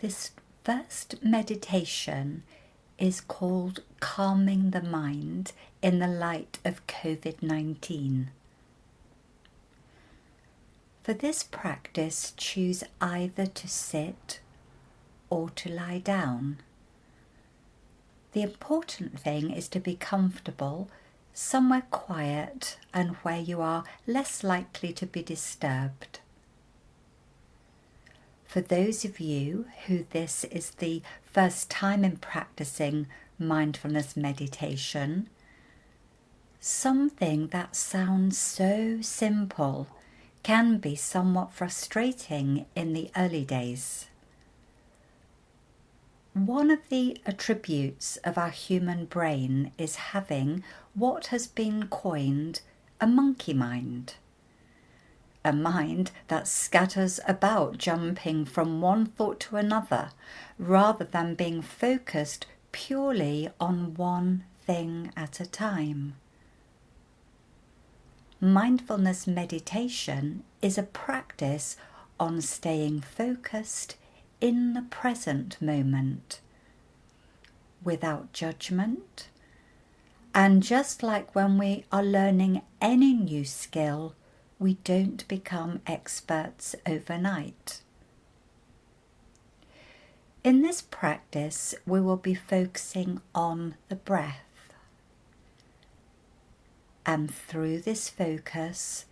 This first meditation is called Calming the Mind in the Light of COVID-19. For this practice, choose either to sit or to lie down. The important thing is to be comfortable, somewhere quiet and where you are less likely to be disturbed. For those of you who this is the first time in practicing mindfulness meditation, something that sounds so simple can be somewhat frustrating in the early days. One of the attributes of our human brain is having what has been coined a monkey mind. A mind that scatters about, jumping from one thought to another, rather than being focused purely on one thing at a time. Mindfulness meditation is a practice on staying focused in the present moment, without judgment, and just like when we are learning any new skill, we don't become experts overnight. In this practice, we will be focusing on the breath. And through this focus,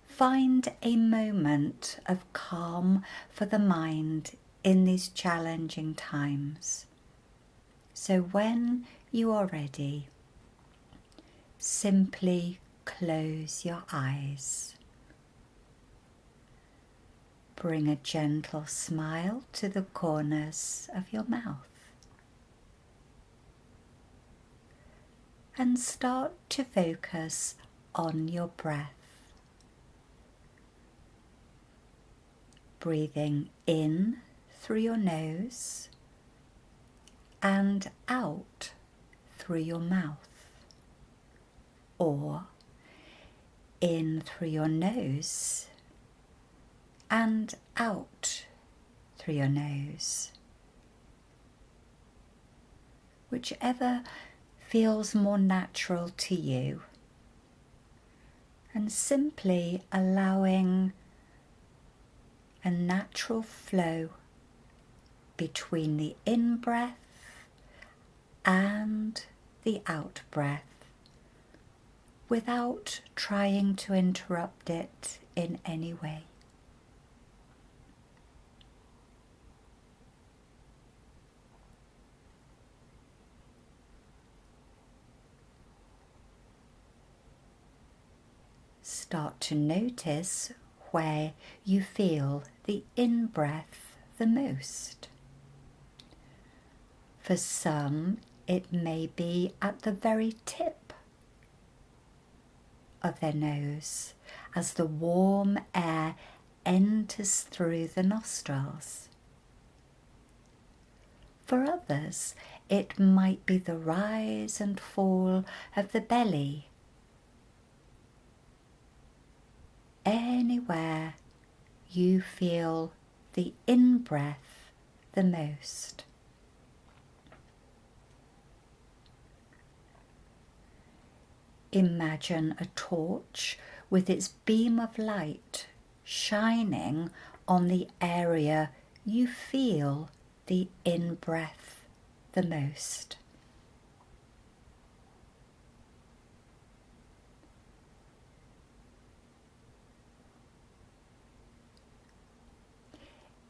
find a moment of calm for the mind in these challenging times. So when you are ready, simply close your eyes. Bring a gentle smile to the corners of your mouth. And start to focus on your breath. Breathing in through your nose and out through your mouth. Or in through your nose and out through your nose. Whichever feels more natural to you. And simply allowing a natural flow between the in-breath and the out-breath without trying to interrupt it in any way. Start to notice where you feel the in-breath the most. For some, it may be at the very tip of their nose as the warm air enters through the nostrils. For others, it might be the rise and fall of the belly. Anywhere you feel the in-breath the most. Imagine a torch with its beam of light shining on the area you feel the in-breath the most.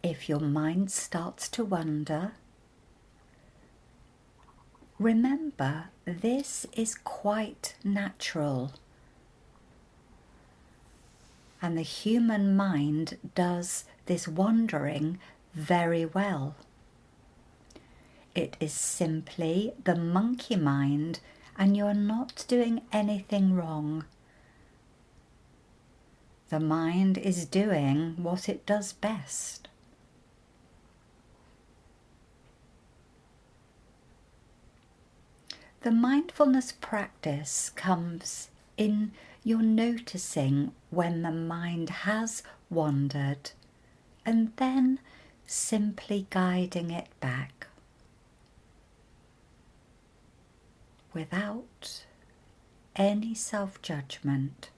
If your mind starts to wander, remember this is quite natural, and the human mind does this wandering very well. It is simply the monkey mind, and you're not doing anything wrong. The mind is doing what it does best. The mindfulness practice comes in your noticing when the mind has wandered, and then simply guiding it back without any self-judgment.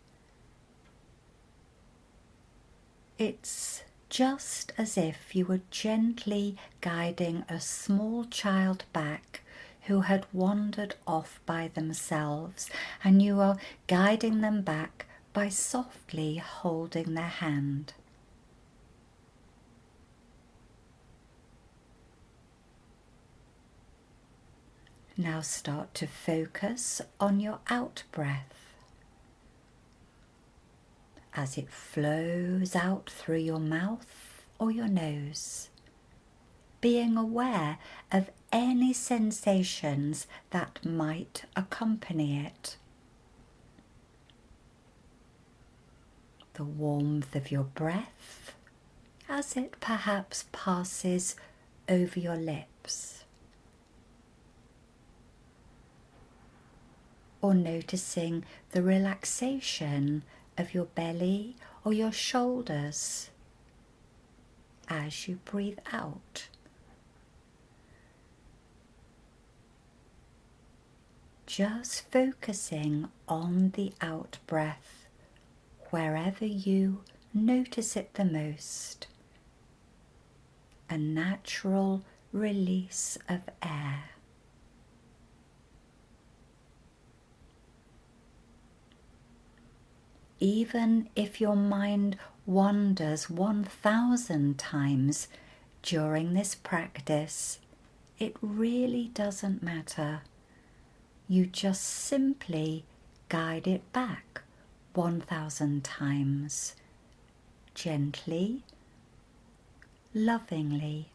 It's just as if you were gently guiding a small child back who had wandered off by themselves, and you are guiding them back by softly holding their hand. Now start to focus on your out-breath as it flows out through your mouth or your nose, being aware of any sensations that might accompany it. The warmth of your breath as it perhaps passes over your lips, or noticing the relaxation of your belly or your shoulders as you breathe out. Just focusing on the out breath wherever you notice it the most. A natural release of air. Even if your mind wanders 1,000 times during this practice, it really doesn't matter. You just simply guide it back 1,000 times, gently, lovingly,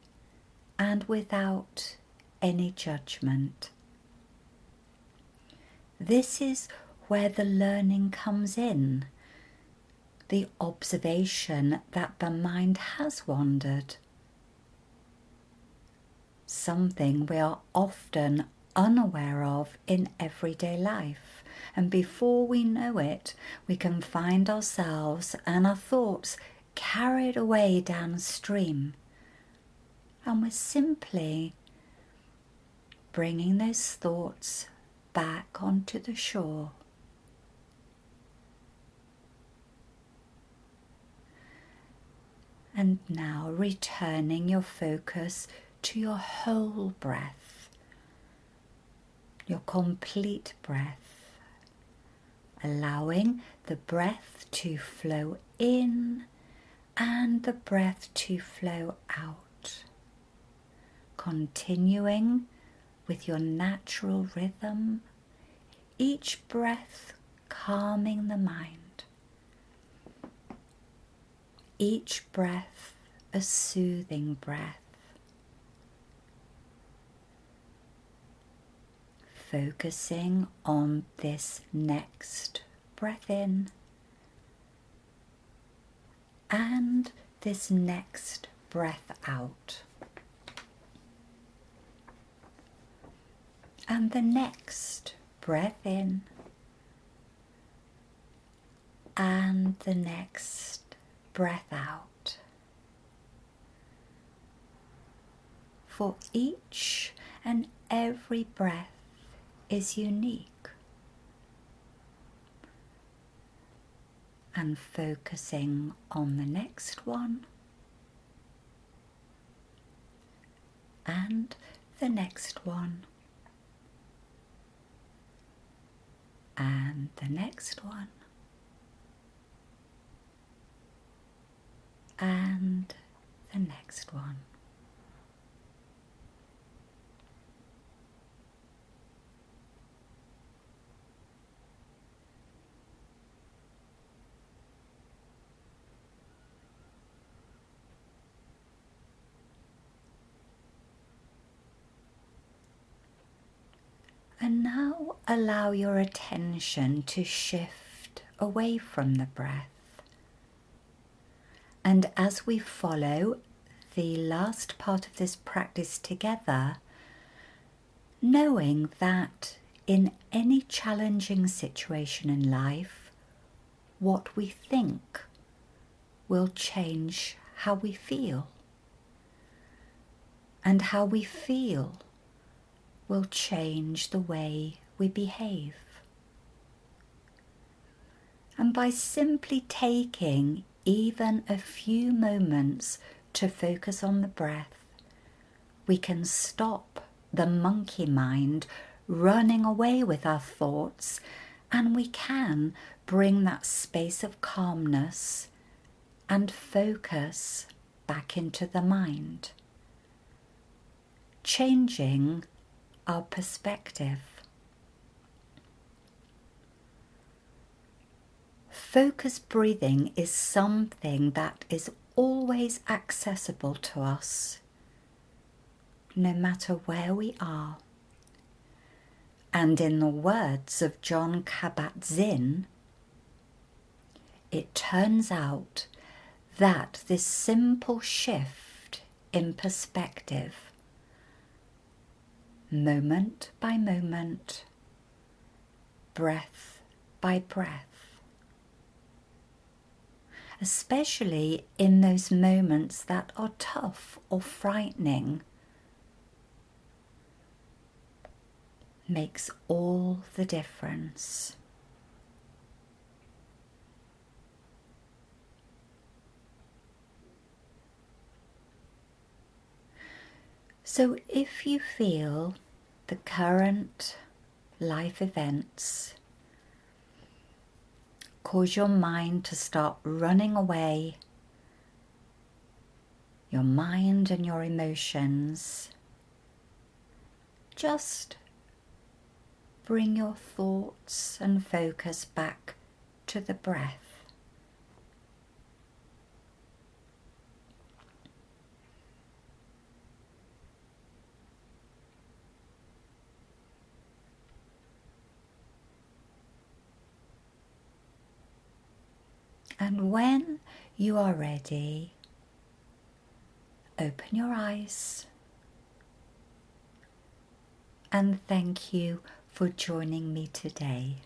and without any judgment. This is where the learning comes in, the observation that the mind has wandered. Something we are often unaware of in everyday life, and before we know it, we can find ourselves and our thoughts carried away downstream, and we're simply bringing those thoughts back onto the shore. And now returning your focus to your whole breath, your complete breath, allowing the breath to flow in and the breath to flow out, continuing with your natural rhythm, each breath calming the mind. Each breath a soothing breath. Focusing on this next breath in and this next breath out. And the next breath in and the next breath out. For each and every breath is unique. And focusing on the next one and the next one and the next one and the next one. And now allow your attention to shift away from the breath. And as we follow the last part of this practice together, knowing that in any challenging situation in life, what we think will change how we feel. and how we feel will change the way we behave. And by simply taking even a few moments to focus on the breath, we can stop the monkey mind running away with our thoughts, and we can bring that space of calmness and focus back into the mind, changing our perspective. Focused breathing is something that is always accessible to us, no matter where we are. And in the words of Jon Kabat-Zinn, it turns out that this simple shift in perspective, moment by moment, breath by breath, especially in those moments that are tough or frightening, makes all the difference. So if you feel the current life events cause your mind to start running away, your mind and your emotions, just bring your thoughts and focus back to the breath. And when you are ready, open your eyes, and thank you for joining me today.